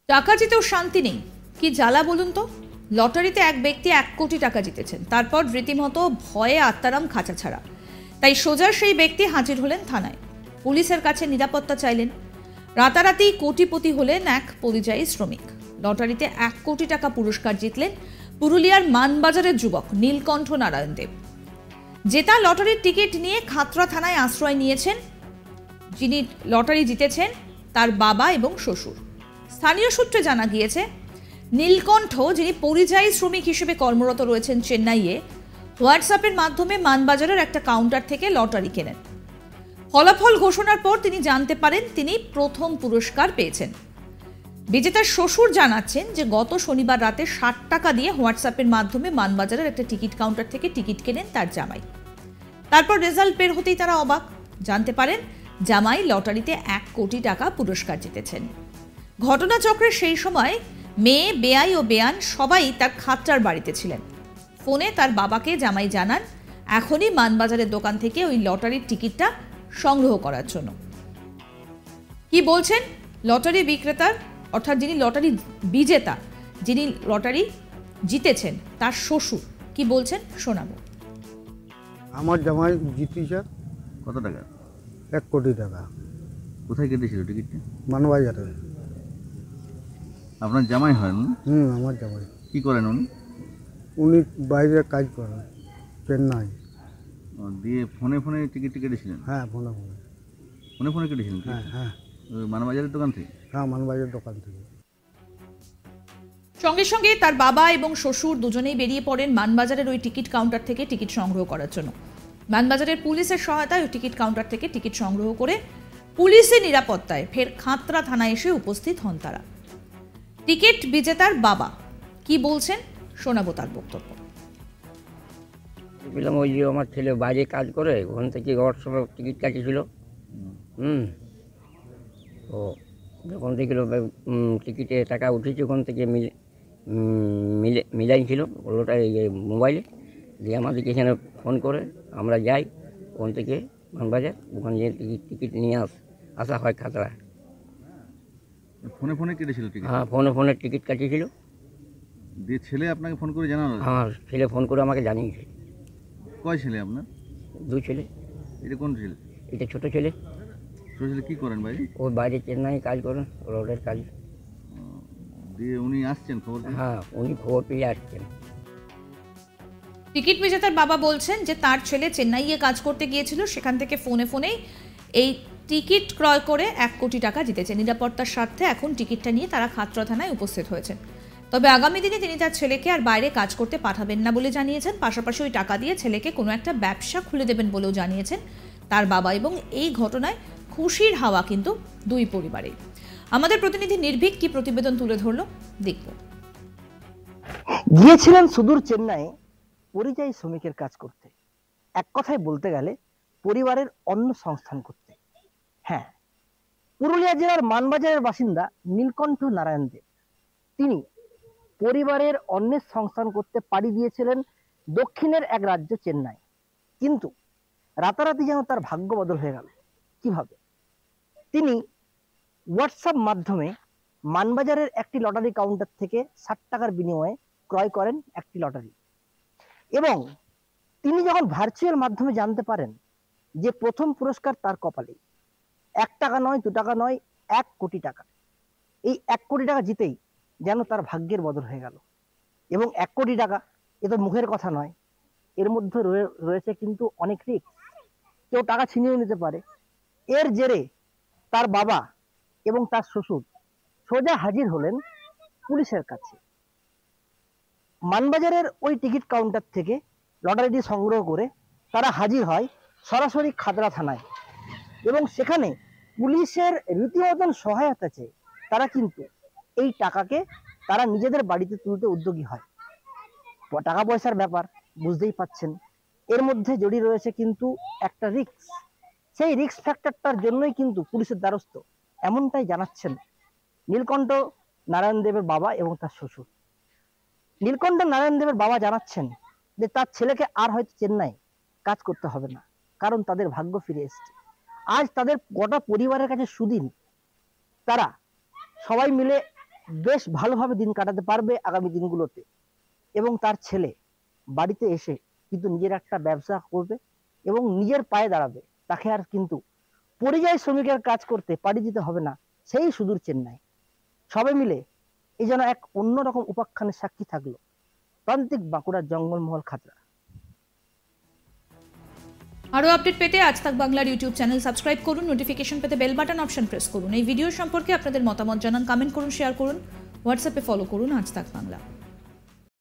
টাকা জিতেও শান্তি নেই, কি জ্বালা বলুন তো। লটারিতে এক ব্যক্তি 1 কোটি টাকা জিতেছেন, তারপর রীতিমতো ভয়ে আত্মারাম খাঁচা ছাড়া। তাই সোজা সেই ব্যক্তি হাজির হলেন থানায়, পুলিশের কাছে নিরাপত্তা চাইলেন। রাতারাতি কোটিপতি হলেন এক পরিযায়ী শ্রমিক। লটারিতে 1 কোটি টাকা পুরস্কার জিতলেন পুরুলিয়ার মানবাজারের যুবক নীলকণ্ঠ নারায়ণ দেব। জেতা লটারির টিকিট নিয়ে খাতড়া থানায় আশ্রয় নিয়েছেন যিনি লটারি জিতেছেন, তার বাবা এবং শ্বশুর। স্থানীয় সূত্রে জানা গিয়েছে, নীলকণ্ঠ, যিনি পরিযায়ী শ্রমিক হিসেবে কর্মরত রয়েছেন চেন্নাইয়ে, হোয়াটসঅ্যাপের মাধ্যমে মানবাজারের একটা কাউন্টার থেকে লটারি কেনেন। ফলাফল ঘোষণার পর তিনি জানতে পারেন তিনি প্রথম পুরস্কার পেয়েছেন। বিজেতার শ্বশুর জানাচ্ছেন যে গত শনিবার রাতে 60 টাকা দিয়ে হোয়াটসঅ্যাপের মাধ্যমে মানবাজারের একটা টিকিট কাউন্টার থেকে টিকিট কেনেন তার জামাই। তারপর রেজাল্ট বের হতেই তারা অবাক, জানতে পারেন জামাই লটারিতে 1 কোটি টাকা পুরস্কার জিতেছেন। ঘটনাচক্রে সেই সময় মেয়ে, বেয়াই ও বেয়ান সবাই তার খাতড়ার বাড়িতে ছিলেন। ফোনে তার বাবাকে জামাই জানান এখনই মানবাজারের দোকান থেকে ওই লটারির টিকিটটা সংগ্রহ করার জন্য। কি বলছেন লটারি বিক্রেতার, অর্থাৎ যিনি লটারি বিজেতা, যিনি লটারি জিতেছেন, তার শ্বশুর কি বলছেন শোনাবো। আমার জামাই জিতেছে। কত টাকা? 1 কোটি টাকা। কোথায় কেটেছিল টিকিটটা? মানবাজারে। আপনার জামাই হন? আমার জামাই। কি করেন উনি? উনি বাইরে কাজ করেন, চেন্নাই। দিয়ে ফোনে ফোনে টিকিট কেটেছিলেন? হ্যাঁ, ফোনে ফোনে। ফোনে ফোনে কেটেছিলেন? হ্যাঁ হ্যাঁ মানবাজারের দোকান থেকে? হ্যাঁ, মানবাজারের দোকান থেকে। সঙ্গে সঙ্গে তার বাবা এবং শ্বশুর দুজনেই বেরিয়ে পড়েন মানবাজারের ওই টিকিট কাউন্টার থেকে টিকিট সংগ্রহ করার জন্য। মানবাজারের পুলিশের সহায়তায় ওই টিকিট কাউন্টার থেকে টিকিট সংগ্রহ করে পুলিশের নিরাপত্তায় ফের খাতড়া থানায় এসে উপস্থিত হন তারা। টিকিট বিজেতার বাবা কি বলছেন শোনাবো তার বক্তব্য। বললাম ওই যে আমার ছেলে বাইরে কাজ করে, ওখান থেকে হোয়াটসঅ্যাপে টিকিট কাটিয়েছিল। তো যখন দেখলো টিকিটে টাকা উঠেছে, ওখান থেকে মিলাইছিল ওটা মোবাইলে দিয়ে আমাদেরকে এখানে ফোন করে আমরা যাই, ওখান থেকে মানবাজার, ওখানে যে টিকিট নিয়ে আসা হয় খাতড়া। ফোনে ফোনে কেটেছিল টিকিট? হ্যাঁ, ফোনে ফোনে টিকিট কাটিয়েছিল। দিয়ে ছেলে আপনাকে ফোন করে জানালো? হ্যাঁ, ছেলে ফোন করে আমাকে জানিয়েছে। কয় ছেলে আপনার? 2 ছেলে। এটা কোন ছেলে? এটা ছোটো ছেলে। ছোটো ছেলে কী করেন বাইরে? ওর বাইরে চেন্নাই কাজ করেন, রোডের কাজ। দিয়ে উনি আসছেন খবর? হ্যাঁ, উনি খবর পেয়ে আসছেন। টিকিট বিজেতার বাবা বলছেন যে তার ছেলে চেন্নাইয়ে কাজ করতে গিয়েছিল, সেখান থেকে ফোনে ফোনেই এই টিকিট ক্রয় করে 1 কোটি টাকা জিতেছে। নিরাপত্তার স্বার্থে এখন টিকিটটা নিয়ে তারা খাতড়া থানায় উপস্থিত হয়েছেন। তবে আগামী দিনে তিনি তার ছেলেকে আর বাইরে কাজ করতে পাঠাবেন না বলে জানিয়েছেন। পাশাপাশি ওই টাকা দিয়ে ছেলেকে কোনো একটা ব্যবসা খুলে দেবেন বলেও জানিয়েছেন তার বাবা। এবং এই ঘটনায় খুশির হাওয়া কিন্তু দুই পরিবারে। আমাদের প্রতিনিধি নির্ভীক কি প্রতিবেদন তুলে ধরলো দেখব। গিয়েছিলেন সুদূর চেন্নাই পরিযায়ী শ্রমিকের কাজ করতে, এক কথায় বলতে গেলে পরিবারের অন্ন সংস্থান করতে। হ্যাঁ, পুরুলিয়া জেলার মানবাজারের বাসিন্দা নীলকণ্ঠ নারায়ণ দেব, তিনি পরিবারের অন্নের সংস্থান করতে পাড়ি দিয়েছিলেন দক্ষিণের এক রাজ্য চেন্নাই। কিন্তু রাতারাতি যেন তার ভাগ্য বদল হয়ে গেল। কিভাবে? তিনি হোয়াটসঅ্যাপ মাধ্যমে মানবাজারের একটি লটারি কাউন্টার থেকে 60 টাকার বিনিময়ে ক্রয় করেন একটি লটারি। এবং তিনি যখন ভার্চুয়াল মাধ্যমে জানতে পারেন যে প্রথম পুরস্কার তার কপালে, 1 টাকা নয়, 2 টাকা নয়, 1 কোটি টাকা। এই 1 কোটি টাকা জিতেই যেন তার ভাগ্যের বদল হয়ে গেল। এবং 1 কোটি টাকা এ তো মুখের কথা নয়, এর মধ্যে রয়েছে কিন্তু অনেক রিস্ক। কেউ টাকা ছিনিয়ে নিতে পারে। এর জেরে তার বাবা এবং তার শ্বশুর সোজা হাজির হলেন পুলিশের কাছে। মানবাজারের ওই টিকিট কাউন্টার থেকে লটারিটি সংগ্রহ করে তারা হাজির হয় সরাসরি খাতড়া থানায়। এবং সেখানে পুলিশের রীতিমতন সহায়তা চেয়ে তারা কিন্তু এই টাকাকে তারা নিজেদের বাড়িতে তুলতে উদ্যোগী হয়। টাকা পয়সার ব্যাপার বুঝতেই পাচ্ছেন, এর মধ্যে জড়িয়ে রয়েছে কিন্তু একটা রিস্ক। সেই রিস্ক ফ্যাক্টরটার জন্যই কিন্তু পুলিশের দ্বারস্থ, এমনটাই জানাচ্ছেন নীলকণ্ঠ নারায়ণ দেবের বাবা এবং তার শ্বশুর। নীলকণ্ঠ নারায়ণ দেবের বাবা জানাচ্ছেন যে তার ছেলেকে আর হয়তো চেন্নাই কাজ করতে হবে না, কারণ তাদের ভাগ্য ফিরে এসছে। আজ তাদের গোটা পরিবারের কাছে সুদিন। তারা সবাই মিলে বেশ ভালোভাবে দিন কাটাতে পারবে আগামী দিনগুলোতে, এবং তার ছেলে বাড়িতে এসে কিন্তু নিজের একটা ব্যবসা করবে এবং নিজের পায়ে দাঁড়াবে। তাকে আর কিন্তু পরিযায়ী শ্রমিকের কাজ করতে পাড়ি দিতে হবে না সেই সুদূর চেন্নাই। সবাই মিলে এই যেন এক অন্যরকম উপাখ্যানের সাক্ষী থাকলো প্রান্তিক বাঁকুড়ার জঙ্গলমহল খাতড়া। আরও আপডেট পেতে আজ তাক বাংলার ইউটিউব চ্যানেল সাবস্ক্রাইব করুন, নোটিফিকেশন পেতে বেল বাটন অপশন প্রেস করুন। এই ভিডিও সম্পর্কে আপনাদের মতামত জানান, কমেন্ট করুন, শেয়ার করুন, হোয়াটসঅ্যাপে ফলো করুন আজ তাক বাংলা।